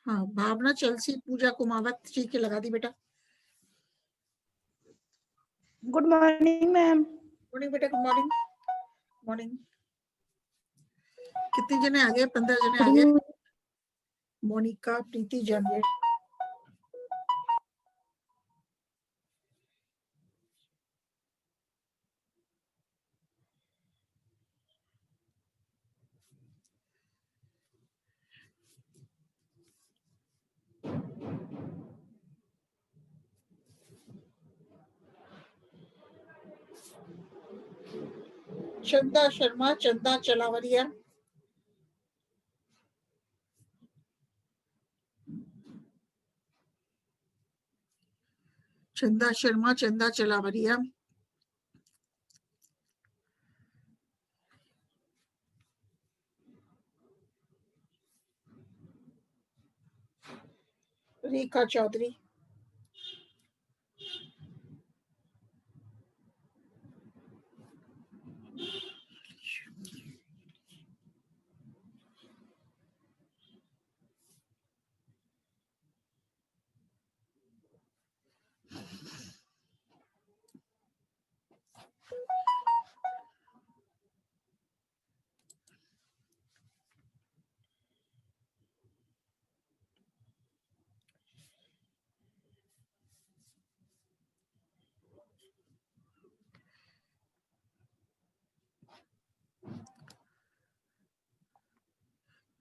हाँ, भावना चेल्सी पूजा कुमावत, ठीक है, लगा दी बेटा। Good morning ma'am. मॉर्निंग बेटा, गुड मॉर्निंग। मॉर्निंग। कितने जने आ गए? 15 जने आ गए। मोनिका, प्रीति, जानवी। चंदा शर्मा, चंदा चलावरिया। चंदा शर्मा, चंदा चलावरिया। रेखा चौधरी।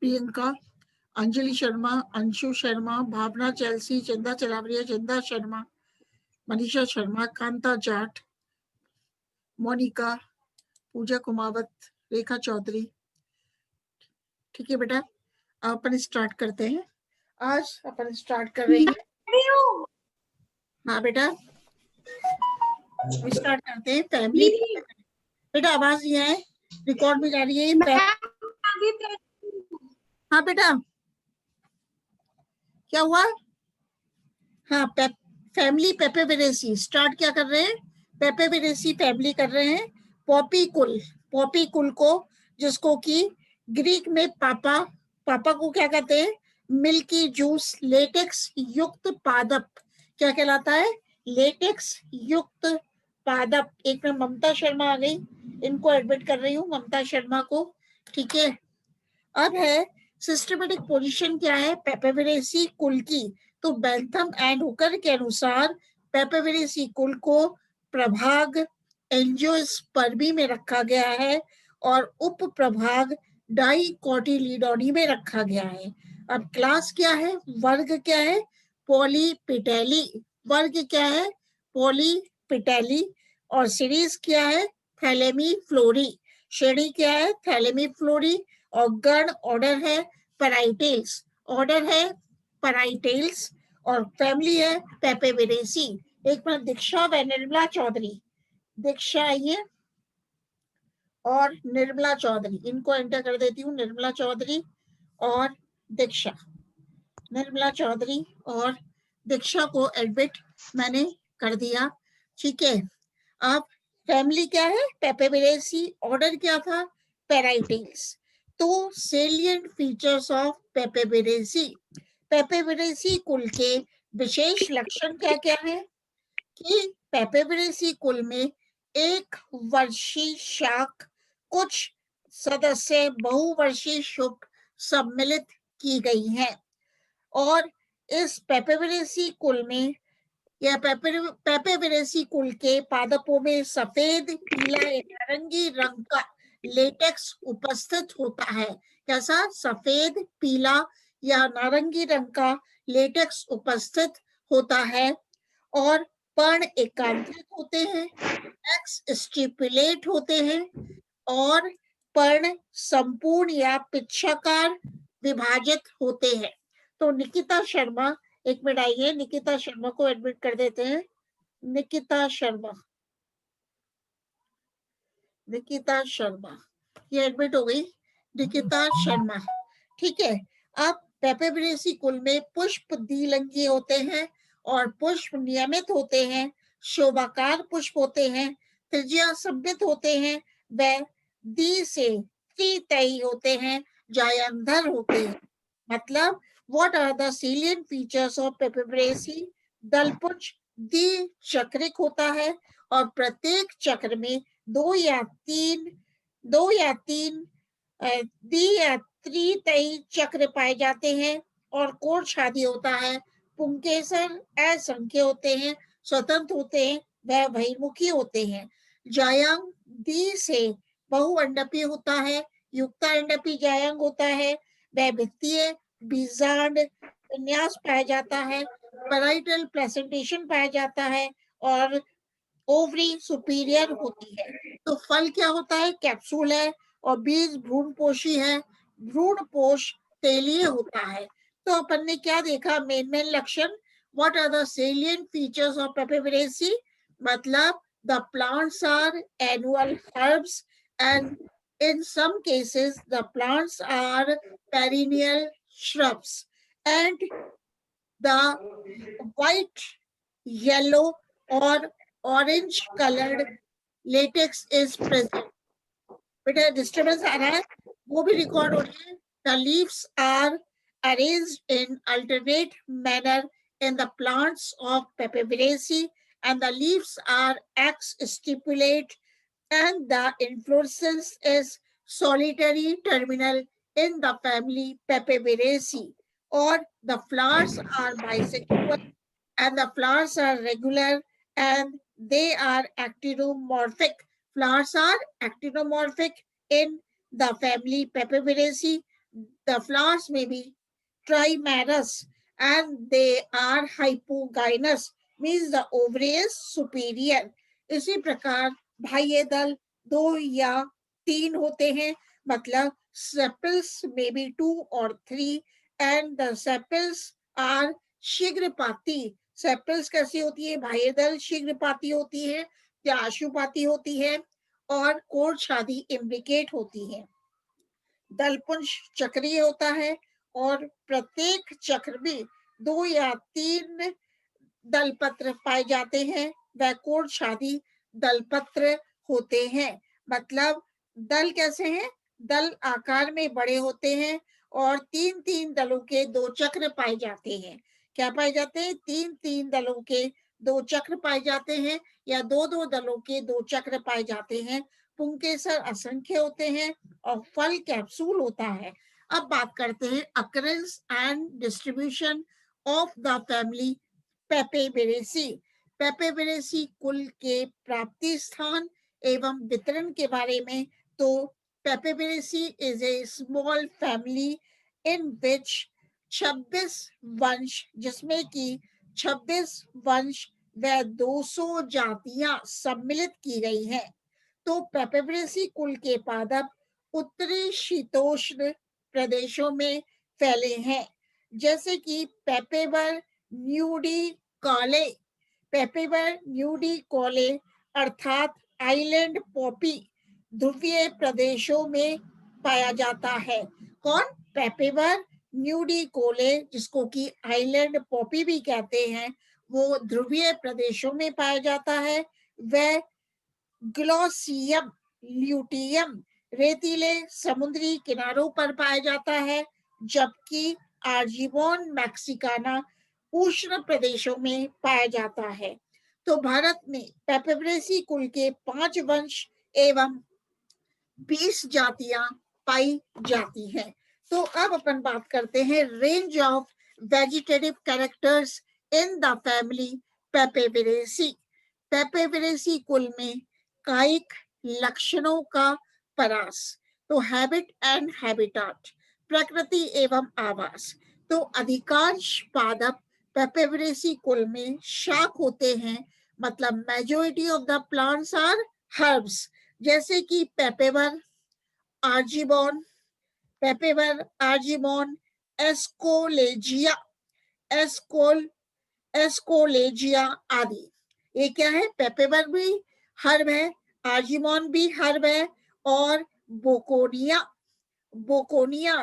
प्रियंका, अंजलि शर्मा, अंशु शर्मा, भावना चेल्सी, चंदा चलावरिया, चंदा शर्मा, मनीषा शर्मा, कांता जाट, मोनिका, पूजा कुमावत, रेखा चौधरी। ठीक है बेटा, अपन स्टार्ट करते हैं। आज अपन स्टार्ट कर रहे हैं। हाँ बेटा, स्टार्ट करते हैं। फैमिली। बेटा आवाज नहीं है, रिकॉर्ड में जा रही है। हाँ बेटा, क्या हुआ? हाँ, फैमिली पेपेवेरेसी स्टार्ट क्या कर रहे हैं? पेपेवेरेसी फैमिली कर रहे हैं। पॉपी कुल, पॉपी कुल को, जिसको कि ग्रीक में पापा, पापा को क्या कहते हैं? मिल्की जूस लेटेक्स युक्त पादप। क्या कहलाता है? लेटेक्स युक्त पादप। एक में ममता शर्मा आ गई, इनको एडमिट कर रही हूँ, ममता शर्मा को। ठीक है, अब है सिस्टमेटिक पोजीशन क्या है पेपेवेरेसी कुल की? तो बेंथम एंड हुकर के अनुसार पेपेवेरेसी कुल को प्रभाग एंजियोस्पर्मी में रखा गया है और उप प्रभाग डाइकोटिलीडोनी में रखा गया है। अब क्लास क्या है, वर्ग क्या है? पॉलीपिटेली। वर्ग क्या है? पॉलीपिटेली। और सीरीज क्या है? थैलेमी फ्लोरी। श्रेणी क्या है? थैलेमी फ्लोरी। और गण ऑर्डर है पैराइटेल्स। ऑर्डर है पैराइटेल्स और फैमिली है पेपेवेरेसी। एक मिनट, दीक्षा व निर्मला चौधरी। दीक्षा आइए और निर्मला चौधरी, इनको एंटर कर देती हूँ। निर्मला चौधरी और दीक्षा। निर्मला चौधरी और दीक्षा को एडमिट मैंने कर दिया। ठीक है, अब फैमिली क्या है? पेपेवेरेसी। ऑर्डर क्या था? पैराइटेल्स। तो सेलिएंट फीचर्स ऑफ पेपेवेरेसी। पेपेवेरेसी कुल के विशेष लक्षण क्या क्या है? कि पेपेवेरेसी कुल में एक वर्षीय शाख, कुछ सदस्य बहुवर्षीय शुक सम्मिलित की गई हैं। और इस पेपेवेरेसी कुल में या पेपेवेरेसी कुल के पादपों में सफेद, पीला या नारंगी रंग का लेटेक्स उपस्थित होता है। कैसा? सफेद, पीला या नारंगी रंग का लेटेक्स उपस्थित होता है। और पर्ण एकांतरित होते हैं, एक्स स्टिपुलेट होते हैं और पर्ण संपूर्ण या पिच्छाकार विभाजित होते हैं। तो निकिता शर्मा, एक मिनट आइए, निकिता शर्मा को एडमिट कर देते हैं। निकिता शर्मा, निकिता शर्मा ये एडमिट हो गई। निकिता शर्मा, ठीक है। अब पेपेवेरेसी कुल में पुष्प द्विलिंगीय होते हैं और पुष्प नियमित होते हैं, शोभाकार पुष्प होते हैं, त्रिज्या सममित होते हैं, व द्वि से त्रितयी होते हैं, जायांधर होते हैं। मतलब what are the salient features of Pepiberaceae? दलपुंज द्विचक्रिक होता है और प्रत्येक चक्र में दो या तीन द्वि या त्रितयी चक्र पाए जाते हैं और कोण छादी होता है। पुंकेसर असंख्य होते हैं, स्वतंत्र होते हैं, वह बहिर्मुखी होते हैं। जायांग द्वि से बहुअंडपी होता है, युक्तांडपी जायांग होता है, वह भित्तीय बीजांड विन्यास पाया जाता है, पैराइटल प्रेजेंटेशन पाया जाता है और ओवरी सुपीरियर होती है। तो फल क्या होता है? कैप्सूल है और बीज भ्रूणपोषी है। भ्रूणपोष तेलीय होता है। तो अपन ने क्या देखा? मेन लक्षण। What are the salient features of Papaveraceae? मतलब the plants are annual herbs and in some cases the plants are perennial shrubs and the white, yellow or orange colored latex is present. बेटा disturbance आ रहा है, वो भी record हो रही है। The leaves are arranged in alternate manner in the plants of Pepiberaceae and the leaves are ax-stipulate and the inflorescence is solitary terminal in the family Pepiberaceae, or the flowers are bisexual and the flowers are regular and they are actinomorphic. Flowers are actinomorphic in the family Pepiberaceae. The flowers may be trimerous and they are hypogynous, means the ovary is superior. इसी प्रकार बाह्य दल दो या तीन होते हैं, मतलब sepals may be 2 or 3 and the sepals are शीघ्रपाती। सेपल्स कैसी होती है? बाह्य दल शीघ्रपाती होती है या आशुपाती होती है और कोण छादी इम्ब्लिकेट होती है। दलपुंज चक्रीय होता है और प्रत्येक चक्र में 2 या 3 दलपत्र पाए जाते हैं, वह कोण छादी दलपत्र होते हैं। मतलब दल कैसे हैं? दल आकार में बड़े होते हैं और 3-3 दलों के 2 चक्र पाए जाते हैं। क्या पाए जाते हैं? 3-3 दलों के 2 चक्र पाए जाते हैं या 2-2 दलों के 2 चक्र पाए जाते हैं। पुंकेसर असंख्य होते हैं और फल कैप्सूल होता है। अब बात करते हैं occurrence and distribution of the family Papaveraceae. Papaveraceae कुल के प्राप्ति स्थान एवं वितरण के बारे में। तो पेपेबेरेसी is a small family in विच 26 वंश, जिसमें कि 26 वंश व 200 जातियां सम्मिलित की गई हैं। तो पेपेबरेसी कुल के पादप उत्तरी शीतोष्ण प्रदेशों में फैले हैं, जैसे कि पेपेबर न्यूडिकोले। पेपेबर न्यूडिकोले अर्थात आइलैंड पॉपी ध्रुवीय प्रदेशों में पाया जाता है। कौन? पेपेबर न्यूडिकोले, जिसको कि आइलैंड पॉपी भी कहते हैं, वो ध्रुवीय प्रदेशों में पाया जाता है। वह ग्लोसियम ल्यूटियम रेतीले समुद्री किनारों पर पाया जाता है, जबकि आर्जीबोन मैक्सिकाना उष्ण प्रदेशों में पाया जाता है। तो भारत में पेपेबरेसी कुल के 5 वंश एवं 20 जातियां पाई जाती हैं। तो अब अपन बात करते हैं range of vegetative characters in the family पेपेबरेसी। पेपेबरेसी कुल में कायिक लक्षणों का परास। तो हैबिट एंड हैबिटाट, प्रकृति एवं आवास। तो अधिकांश पादप पेपेबरेसी कुल में शाक होते हैं, मतलब majority of the plants are herbs, जैसे कि पेपेबर आर्जीबोन, पेपेबर आर्जीबोन, एस्कोलेजिया, एस्कोलेजिया आदि। ये क्या है? पेपेबर भी हर्ब है, आर्जीमोन भी हर्ब है और बोकोनिया, BOCCONIA,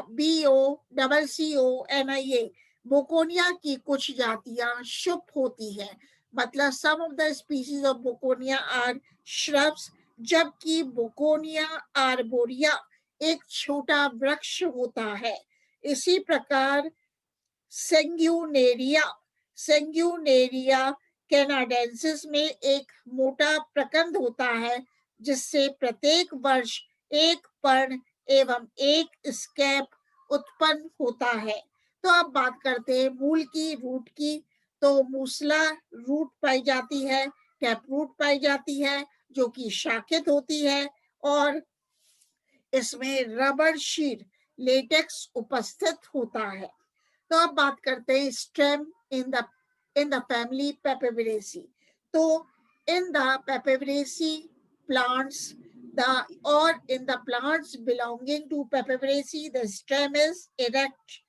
बोकोनिया की कुछ जातियां शुभ होती हैं। मतलब some of the species of Bocconia are shrubs, जबकि बोकोनिया आर्बोरिया एक छोटा वृक्ष होता है। इसी प्रकार सेंग्यूनेरिया कैनाडेंसिस में एक मोटा प्रकंद होता है जिससे प्रत्येक वर्ष एक पर्ण एवं एक स्कैप उत्पन्न होता है। तो अब बात करते हैं मूल की, रूट की। तो मूसला रूट पाई जाती है, टैप रूट पाई जाती है जो कि शाखित होती है और इसमें रबर शीट लेटेक्स उपस्थित होता है। तो अब बात करते हैं stem in the family Papaveraceae. तो in the Papaveraceae plants in the plants belonging to Peperacea, the stem is erect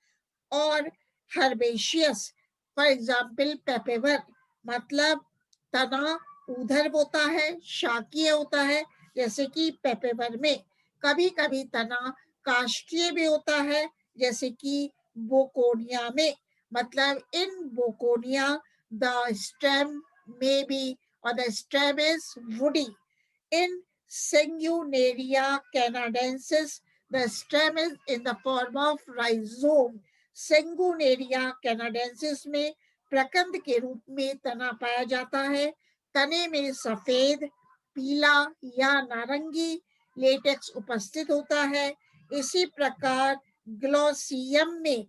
or herbaceous. For example, पेपेवर मतलब तना ऊर्ध्व होता है, शाकीय होता है, जैसे कि पेपेवर में। कभी कभी तना काष्ठीय भी होता है, जैसे कि बोकोनिया में। मतलब in Bocconia the stem may be or the stem is woody. In Sanguinaria canadensis, the stem is in the form of rhizome. Sanguinaria canadensis में प्रकंद के रूप में तना पाया जाता है। तने में सफेद, पीला या नारंगी लेटेक्स उपस्थित होता है। इसी प्रकार ग्लोसियम में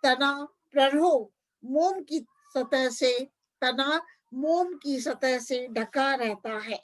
तना प्ररोह मोम की सतह से तना मोम की सतह से ढका रहता है।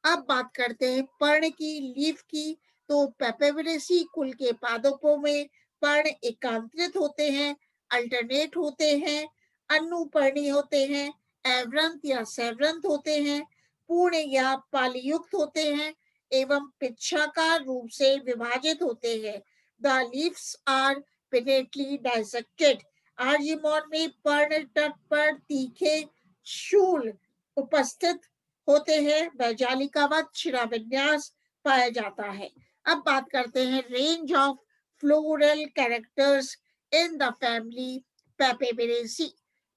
अब बात करते हैं पर्ण की, लीफ की। तो पेपेरेसी कुल के पादपों में पर्ण एकांतरित होते हैं, अल्टरनेट होते हैं, अनुपर्णी होते हैं, एवरंत या सेवरंत होते हैं, पूर्ण या पालीयुक्त होते हैं एवं पिच्छाकार रूप से विभाजित होते हैं। The leaves are pinnately dissected. Argemone में पर्ण तट पर तीखे शूल उपस्थित होते हैं, वैजालिकावत शिराविन्यास पाया जाता है। अब बात करते हैं range of floral characters in the family Papaveraceae.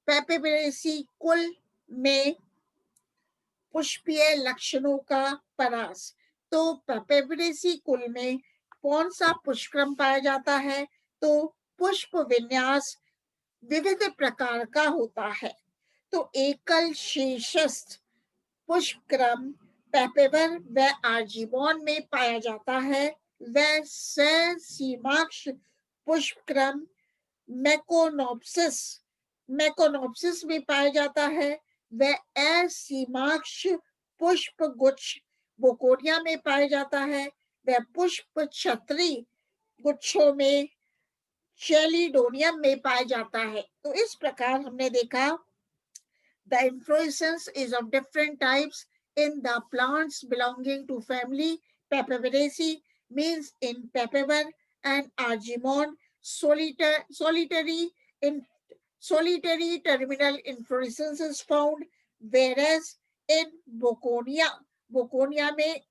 Papaveraceae कुल में पुष्पीय लक्षणों का परास। तो पेपेरेसी कुल में कौन सा पुष्पक्रम पाया जाता है? तो पुष्प विन्यास विविध प्रकार का होता है। तो एकल शीर्षस्थ पुष्पक्रम पेपेवर व आर्जीमोन में पाया जाता है। वह ससीमाक्ष पुष्पक्रम मैकोनोप्सिस में पाया जाता है। वह असीमाक्ष पुष्प गुच्छ बोकोनिया में पाया जाता है। वह पुष्प छत्री गुच्छों में चेलिडोनियम में पाया जाता है। तो इस प्रकार हमने देखा the inflorescence is of different types in the plants belonging to family Papaveraceae, means in papaver and argemone solitary terminal inflorescence is found, whereas in boconia में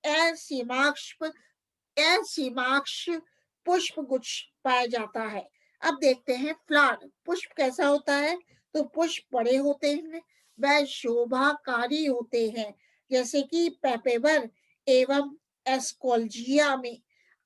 असीमाक्ष पुष्प गुच्छ पाया जाता है। अब देखते हैं फ्लावर, पुष्प कैसा होता है? तो पुष्प बड़े होते हैं, वह शोभाकारी होते हैं, जैसे कि पेपेवर एवं एस्कोल्जिया में।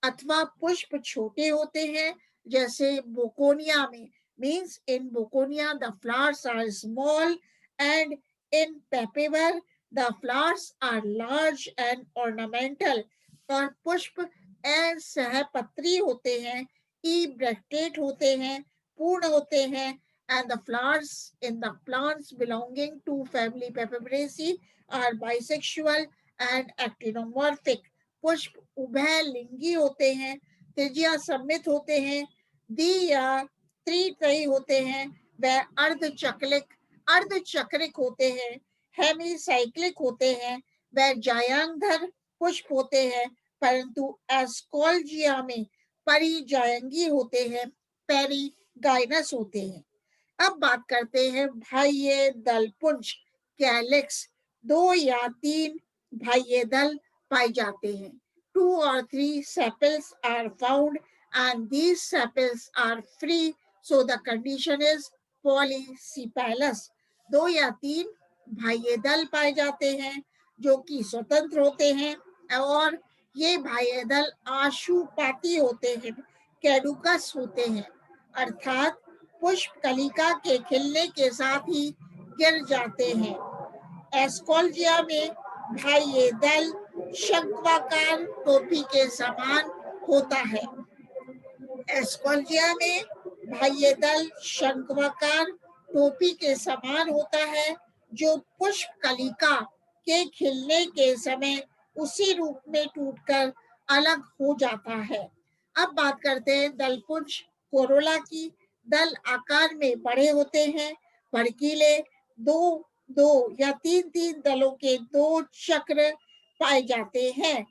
अथवा पुष्प छोटे होते हैं, जैसे बोकोनिया में। Means in Bocconia the flowers are small and in Papaver the flowers are large and ornamental. और पुष्प असहपत्री होते हैं, इब्रेक्टेड होते हैं, पूर्ण होते हैं, and the flowers in the plants belonging to family Papaveraceae are bisexual and actinomorphic. पुष्प उभयलिंगी होते हैं, त्रिज्या सममित होते हैं, द्वि या त्रितयी होते हैं, वह अर्धचक्रिक होते हैं, हेमिसाइक्लिक होते हैं, वह जायांगधर पुष्प होते हैं, परंतु एस्कोल्जिया में परिजायंगी होते हैं, पेरीगाइनस होते हैं। अब बात करते हैं बाह्य दल पुंज कैलिक्स। 2 या 3 बाह्य दल पाए जाते हैं। 2 or 3 sepals are found and these sepals are free, so the condition is polysepalous। 2 या 3 बाह्य दल पाए जाते हैं जो कि स्वतंत्र होते हैं और ये बाह्य दल आशुपाती होते हैं, कैडुकस होते हैं। अर्थात पुष्प कलिका के खिलने के साथ ही गिर जाते हैं। एस्कोल्जिया में बाह्य दल शंक्वाकार टोपी के समान होता है। एस्कोल्जिया में बाह्य दल शंक्वाकार टोपी के समान होता है, जो पुष्प कलिका के खिलने के समय उसी रूप में टूटकर अलग हो जाता है। अब बात करते हैं दलपुंज कोरोला की। दल आकार में बड़े होते हैं, भड़कीले, दो दो या तीन तीन दलों के दो चक्र पाए जाते हैं,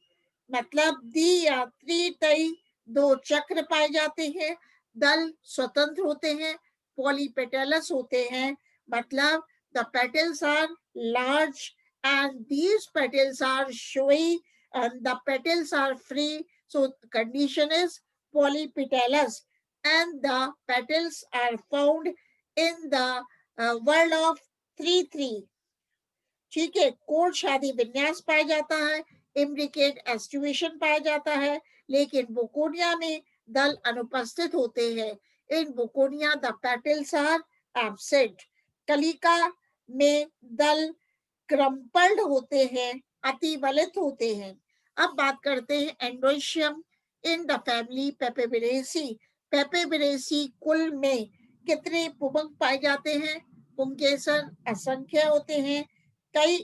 मतलब द्वि या त्रितई दो चक्र पाए जाते हैं। दल स्वतंत्र होते हैं, पॉलीपेटलस होते हैं, मतलब the petals are large and these petals are showy and the petals are free. So the condition is polypetalous and the petals are found in the world of 3-3. ठीक है, कोट शादी विन्यास पाया जाता है, इम्ब्रिकेट एस्टिवेशन पाया जाता है, लेकिन बुकोनिया में दल अनुपस्थित होते हैं। इन बुकोनिया द पेटल्स आर एब्सेंट। कलिका में दल क्रम्पल्ड होते हैं, अतिवलित होते हैं। अब बात करते हैं एंड्रोशियम इन द फैमिली पेपेबिरेसी। पेपेबिरेसी कुल में कितने पुंकेसर पाए जाते हैं? पुंकेसर असंख्य होते हैं, कई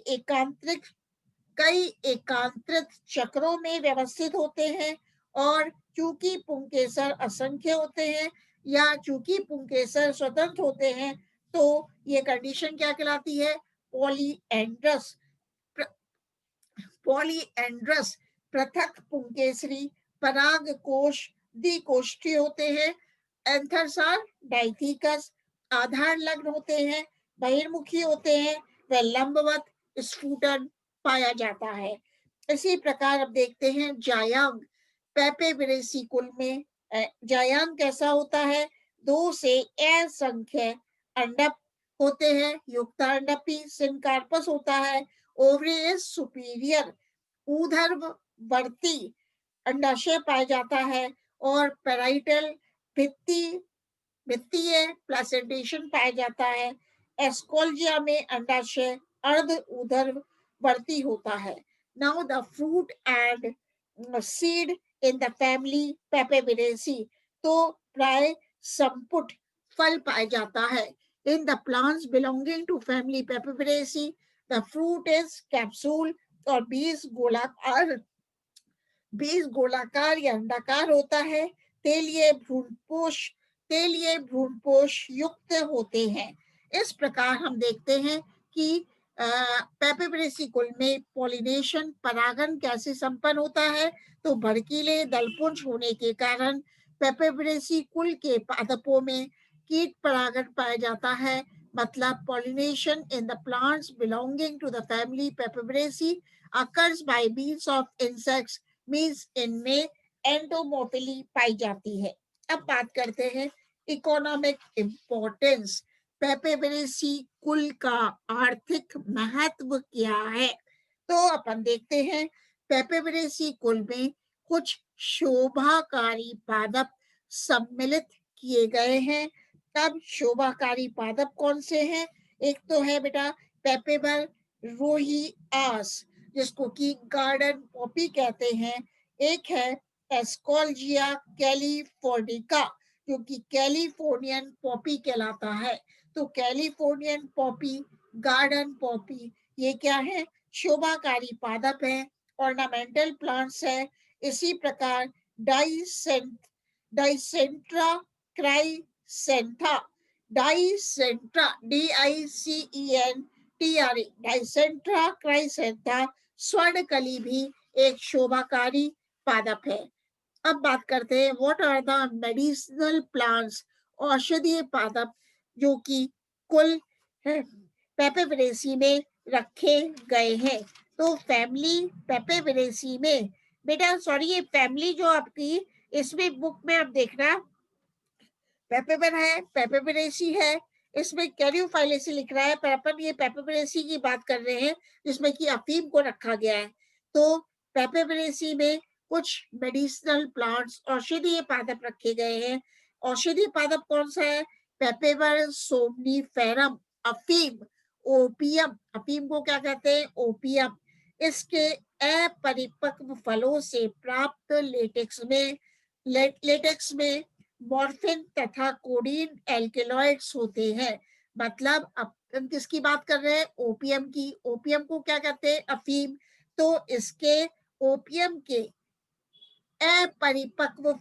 एकांतरित चक्रों में व्यवस्थित होते हैं, और चूंकि पुंकेसर असंख्य होते हैं या चूंकि पुंकेसर स्वतंत्र होते हैं, तो ये कंडीशन क्या कहलाती है? पॉलीएंड्रस। पॉलीएंड्रस पृथक पुंकेसरी पराग कोश द्विकोष्ठी होते हैं। एंथर्स आर डाइथिकस, आधार लग्न होते हैं, बहिर्मुखी होते हैं, व लंबवत स्फुटन पाया जाता है। इसी प्रकार अब देखते हैं जायांग। पेपेबिरेसी कुल में जायांग कैसा होता है? 2 से असंख्य अंडक होते हैं, युक्तांडपी सिनकार्पस होता है, ओवरी इज सुपीरियर, ऊर्ध्ववर्ती अंडाशय पाया जाता है, और पैराइटल भित्तीय प्लेसेंटेशन पाया जाता है। एस्कोल्जिया में अंडाशय अर्ध ऊर्ध्ववर्ती होता है। Now the fruit and seed in the family Papaveraceae, तो प्राय संपुट फल पाया जाता है। In the plants belonging to family Papaveraceae the fruit is capsule और बीज गोलाकार या अंडाकार होता है। तेलीय भ्रूणपोष युक्त होते हैं। इस प्रकार हम देखते हैं कि पेपेबिरेसी कुल में पॉलिनेशन परागन कैसे संपन्न होता है? तो भड़कीले दलपुंज होने के कारण पेपेबिरेसी कुल के पादपों में कीट परागन पाया जाता है, मतलब pollination in the plants belonging to the family Pepperberry occurs by means of insects, means इनमें एंडोमोफिली पाई जाती है। अब बात करते हैं इकोनॉमिक इंपॉर्टेंस। पेपेबिरेसी कुल का आर्थिक महत्व क्या है? तो अपन देखते हैं पेपेबिरेसी कुल में कुछ शोभाकारी पादप सम्मिलित किए गए हैं। तब शोभाकारी पादप कौन से हैं? एक तो है बेटा पेपेबर रोही आस, जिसको कि गार्डन पॉपी कहते हैं। एक है एस्कोल्जिया कैलिफोर्निका, जो कि कैलिफोर्नियन पॉपी कहलाता है। तो कैलिफोर्नियन पॉपी, गार्डन पॉपी, ये क्या है? शोभाकारी पादप है, ऑर्नामेंटल प्लांट्स है। इसी प्रकार डाइसेंट्रा क्राइसेंथा, डाइसेंट्रा DICENTRA डाइसेंट्रा क्राइसेंथा स्वर्णकली भी एक शोभाकारी पादप है। अब बात करते हैं what are the medicinal plants, औषधीय पादप जो कि कुल पेपेबिरेसी में रखे गए हैं। तो फैमिली पेपेबिरेसी में बेटा ये फैमिली जो आपकी इसमें बुक में आप देखना पेपेबर है, पेपेबिरेसी है, इसमें कैरियोफाइलेसी लिख रहा है, पर अपन ये पेपेबिरेसी की बात कर रहे हैं जिसमें कि अफीम को रखा गया है। तो पेपेबिरेसी में कुछ मेडिसिनल प्लांट्स औषधीय पादप रखे गए हैं। औषधि पादप कौन सा है? पेपेवर सोमनीफेरम, अफीम, ओपियम। अफीम को क्या कहते हैं? ओपियम। इसके अपरिपक्व फलों से प्राप्त लेटेक्स में मॉर्फिन तथा कोडीन एल्केलॉइड्स होते हैं। मतलब अब हम किसकी बात कर रहे हैं? ओपियम की। ओपियम को क्या कहते हैं? अफीम। तो इसके ओपियम के अपरिपक्व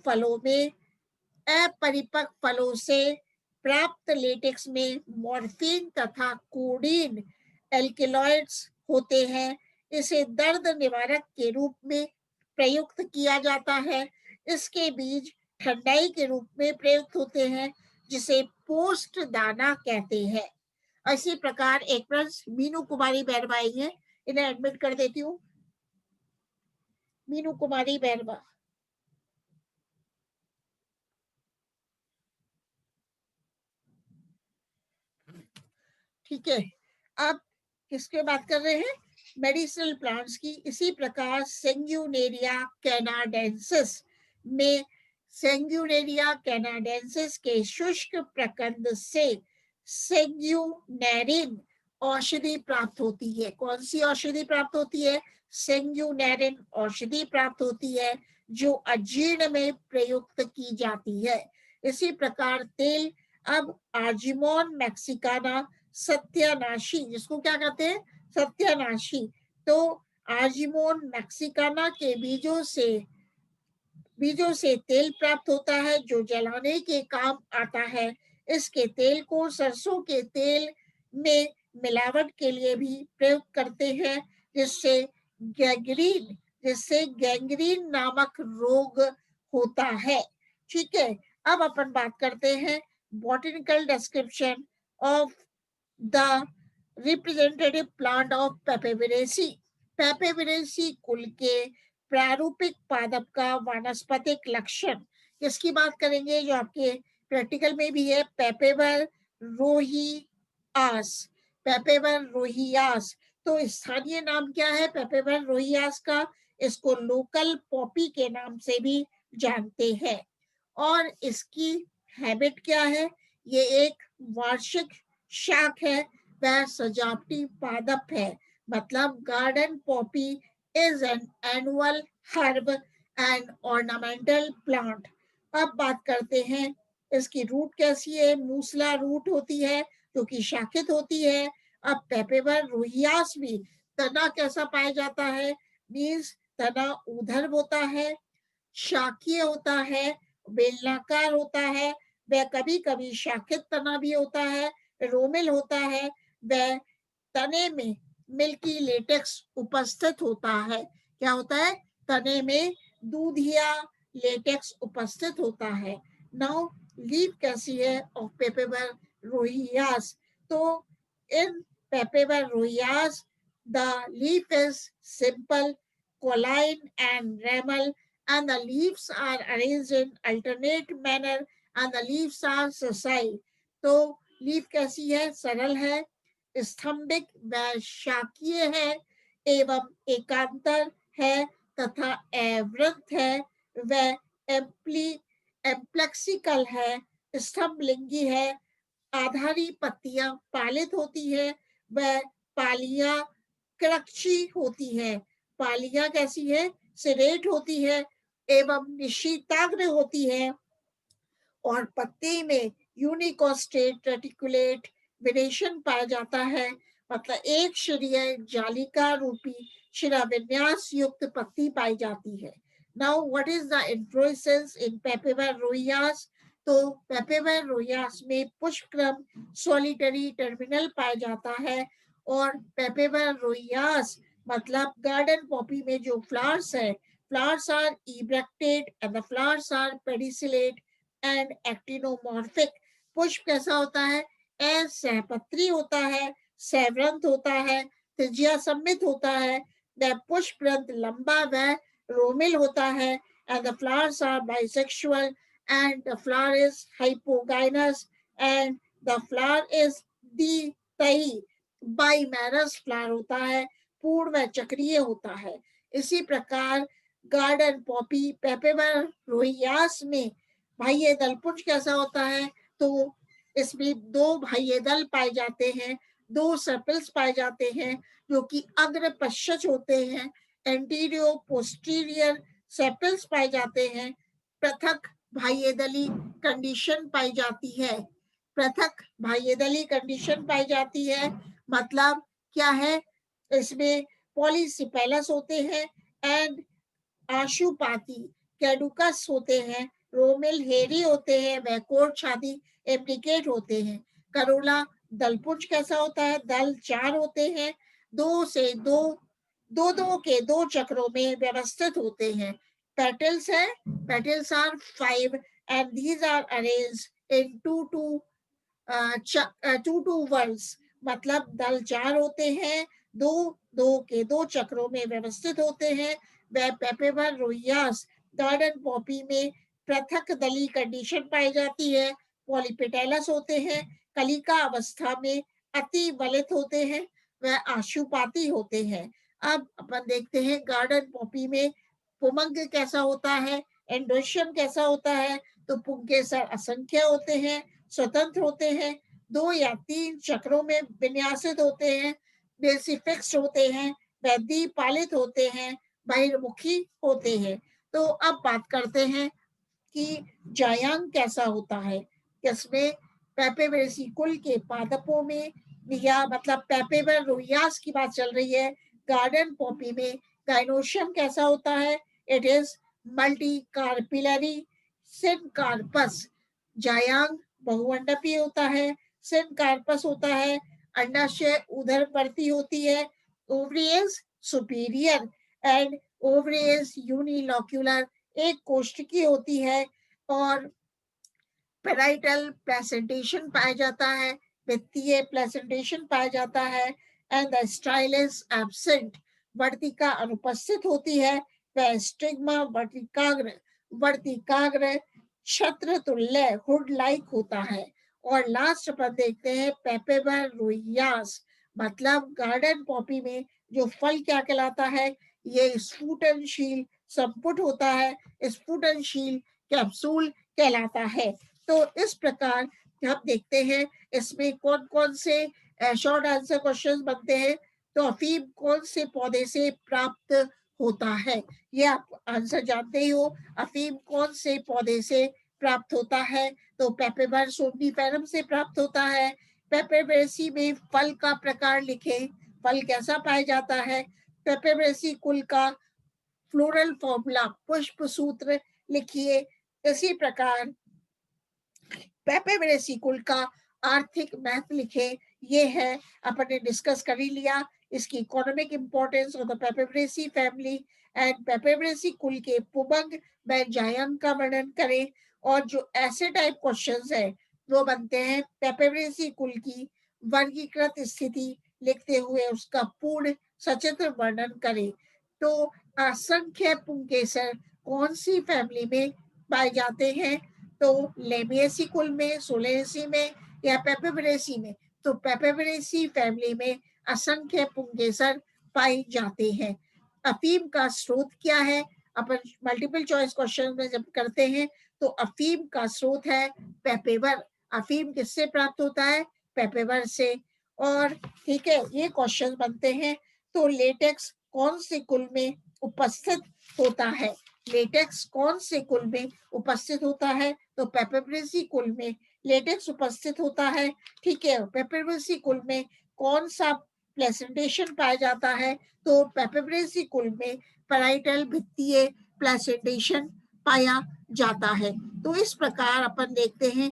फलों से प्राप्त लेटेक्स में मॉर्फिन तथा कोडीन एल्केलॉइड्स होते हैं। इसे दर्द निवारक के रूप में प्रयुक्त किया जाता है। इसके बीज ठंडाई के रूप में प्रयुक्त होते हैं, जिसे पोस्ट दाना कहते हैं। इसी प्रकार एक प्रश्न मीनू कुमारी बैरवा आई है, इन्हें एडमिट कर देती हूँ। मीनू कुमारी बैरवा। ठीक है, अब किसके बात कर रहे हैं? मेडिसिनल प्लांट्स की। इसी प्रकार सेंग्यूनेरिया कैनाडेंसिस के शुष्क प्रकंद से सेंग्यूनेरिन औषधि प्राप्त होती है। कौन सी औषधि प्राप्त होती है? सेंग्यूनेरिन औषधि प्राप्त होती है, जो अजीर्ण में प्रयुक्त की जाती है। इसी प्रकार तेल, अब आर्जिमोन मैक्सिकाना सत्यानाशी, जिसको क्या कहते हैं? सत्यानाशी। तो आर्जिमोन मैक्सिकाना के बीजों से तेल प्राप्त होता है, जो जलाने के काम आता है। इसके तेल को सरसों के तेल में मिलावट के लिए भी प्रयोग करते हैं, जिससे गैंग्रीन नामक रोग होता है। ठीक है, अब अपन बात करते हैं botanical description of the representative plant of Papaveraceae. Papaveraceae कुल के प्रारूपिक पादप का वानस्पतिक लक्षण। इसकी बात करेंगे जो आपके प्रैक्टिकल में भी है, पेपेवर रोहियास। पेपेवर रोहियास। तो स्थानीय नाम क्या है पेपेवर रोहियास का? इसको लोकल पॉपी के नाम से भी जानते हैं। और इसकी हैबिट क्या है? ये एक वार्षिक शाख है, वह सजावटी पादप है। मतलब garden Poppy is an annual herb and ornamental plant. अब बात करते हैं इसकी रूट कैसी है? मूसला रूट होती है, जो कि शाखित होती है। अब पेपेवर रोहियास भी तना कैसा पाया जाता है? मीन्स तना ऊर्ध्व होता है, शाखीय होता है, बेलनाकार होता है। वह कभी कभी शाखित तना भी होता है, रोमिल होता है। वह तने में मिल्की लेटेक्स उपस्थित होता है। क्या होता है? तने में दूधिया लेटेक्स उपस्थित होता है। नाउ लीफ कैसी है ऑफ पेपेवर रोहियास? तो in Papaver rhoeas the leaf is simple, colline and ramal, and the leaves are arranged in alternate manner and the leaves are sessile. तो लीफ कैसी है? सरल है, स्तंभिक व शाकीय है, एवं एकांतर है तथा अवृत है। वह एम्प्लेक्सिकल है, स्तंभलिंगी है। आधारी पत्तियां पालित होती है, वह पालियां कृक्षी होती है। पालियां कैसी है? सिरेट होती है एवं निशीताग्र होती है। और पत्ते में यूनिकोस्टेट रेटिकुलेट वेरिएशन पाया जाता है। मतलब एक श्रेय जालिका रूपी शिराविन्यास युक्त पत्ती पाई जाती है। Now what is the inflorescence in Papaver rhoeas? तो पेपेवर रोहियास में पुष्पक्रम सॉलिटरी टर्मिनल पाया जाता है। और पेपेवर रोहियास मतलब गार्डन पॉपी में जो फ्लावर्स है, flowers are ebracteate and the flowers are pedicellate and actinomorphic. पुष्प कैसा होता है? सहपत्री होता है, सैवरंत होता है, त्रिज्या सम्मित होता है। द पुष्परंत लंबा व रोमिल होता है। And the flowers are bisexual and the flower is hypogynous and the flower is द्वितयी बाइमेरस फ्लावर होता है, पूर्ण व चक्रीय होता है। इसी प्रकार गार्डन पॉपी पेपेवर रोहियास में बाह्य दलपुंज कैसा होता है, तो इसमें 2 बाह्य दल पाए जाते हैं, 2 सेपल्स पाए जाते हैं जो कि अग्र पश्चज होते हैं, एंटीरियर पोस्टीरियर सेपल्स पाए जाते हैं, पृथक बाह्यदली कंडीशन पाई जाती है, पृथक बाह्यदली कंडीशन पाई जाती है, मतलब क्या है, इसमें पॉलीसिपेलस होते हैं एंड आशुपाती कैडुकस होते हैं, रोमेल हेरी होते हैं, वैकोर छाती एप्लिकेट होते हैं। करोला दलपुंज कैसा होता है, दल 4 होते हैं, 2 से 2 दो के 2 चक्रों में व्यवस्थित होते हैं। पेटल्स है, petals are 5 and these are arranged in 2 whorls, मतलब दल 4 होते हैं, 2 के 2 चक्रों में व्यवस्थित होते हैं। वह पेपेवर रोहियास गार्डन पॉपी में पृथक दली कंडीशन पाई जाती है, पॉलीपेटेलस होते हैं, कलिका अवस्था में अति बलित होते हैं, वह आशुपाती होते हैं। अब अपन देखते हैं गार्डन पॉपी में पुमंग कैसा होता है, एंडोशियम कैसा होता है, तो पुंकेसर असंख्य होते हैं, स्वतंत्र होते हैं, 2 या 3 चक्रों में विन्यासित होते हैं, बेसिफिक्स होते हैं, वैदी पालित होते हैं, बहिर्मुखी होते हैं। तो अब बात करते हैं कि जायांग कैसा होता है, इसमें पेपेवेसी कुल के पादपों में, या मतलब पेपेवर रोहियास की बात चल रही है, गार्डन पॉपी में गाइनोशियम कैसा होता है, इट इज मल्टी कार्पिलरी सिनकार्पस। जायांग बहुअंडपीय होता है, सिनकार्पस होता है, अंडाशय उदरवर्ती होती है, ovary is superior and ovary is unilocular, एक कोष्ठकी होती है, और पेराइटल प्लेसेंटेशन पाया जाता है, वित्तीय प्लेसेंटेशन पाया जाता है, and the style is absent, वर्तिका अनुपस्थित होती है, वह स्टिग्मा वर्तिकाग्र छत्र तुल्य हुड लाइक होता है। और लास्ट पर देखते हैं पेपेवर रोहियास, मतलब गार्डन पॉपी में जो फल क्या कहलाता है, ये स्फुटनशील संपुट होता है, स्फुटनशील कैप्सूल कहलाता है। तो इस प्रकार हम देखते हैं इसमें कौन कौन से शॉर्ट आंसर क्वेश्चन बनते हैं। तो अफीम कौन से पौधे से प्राप्त होता है, ये आप आंसर जानते ही हो, अफीम कौन से पौधे से प्राप्त होता है, तो पेपेवर सोमनीफेरम से प्राप्त होता है। पेपेवेसी में फल का प्रकार लिखें, फल कैसा पाया जाता है, पेपेवेसी कुल का फ्लोरल फॉर्मूला पुष्प सूत्र लिखिए। इसी प्रकार पेपेवेसी कुल का आर्थिक महत्व लिखे, ये है अपन ने डिस्कस कर ही लिया, इसकी economic importance of the Papaveraceae family and Papaveraceae कुल के पुमंग में जायांग का वर्णन करें। और जो ऐसे टाइप क्वेश्चंस है वो बनते हैं पेपेवेसी कुल की वर्गीकृत स्थिति लिखते हुए उसका पूर्ण सचित्र वर्णन करें। तो असंख्य पुंकेसर कौन सी फैमिली में पाए जाते हैं, तो लेमिएसी कुल में, सोलेसी में या पेपेवेसी में, तो पेपेवेसी फैमिली में असंख्य पुंकेसर पाए जाते हैं। अफीम का स्रोत क्या है, अपन मल्टीपल चॉइस क्वेश्चन में जब करते हैं तो अफीम का स्रोत है पेपेवर। अफीम किससे प्राप्त होता है, पेपेवर से। और ठीक है, ये क्वेश्चन बनते हैं। तो लेटेक्स कौन से कुल में उपस्थित होता है, लेटेक्स कौन से कुल में उपस्थित होता है, तो पेपेवेसी कुल में लेटेक्स उपस्थित होता है। ठीक है, पेपेवेसी कुल में कौन सा प्लेसेंटेशन पाया जाता है, तो पेपेवेसी कुल में पैराइटल भित्तीय प्लेसेंटेशन पाया जाता है। तो इस प्रकार अपन देखते हैं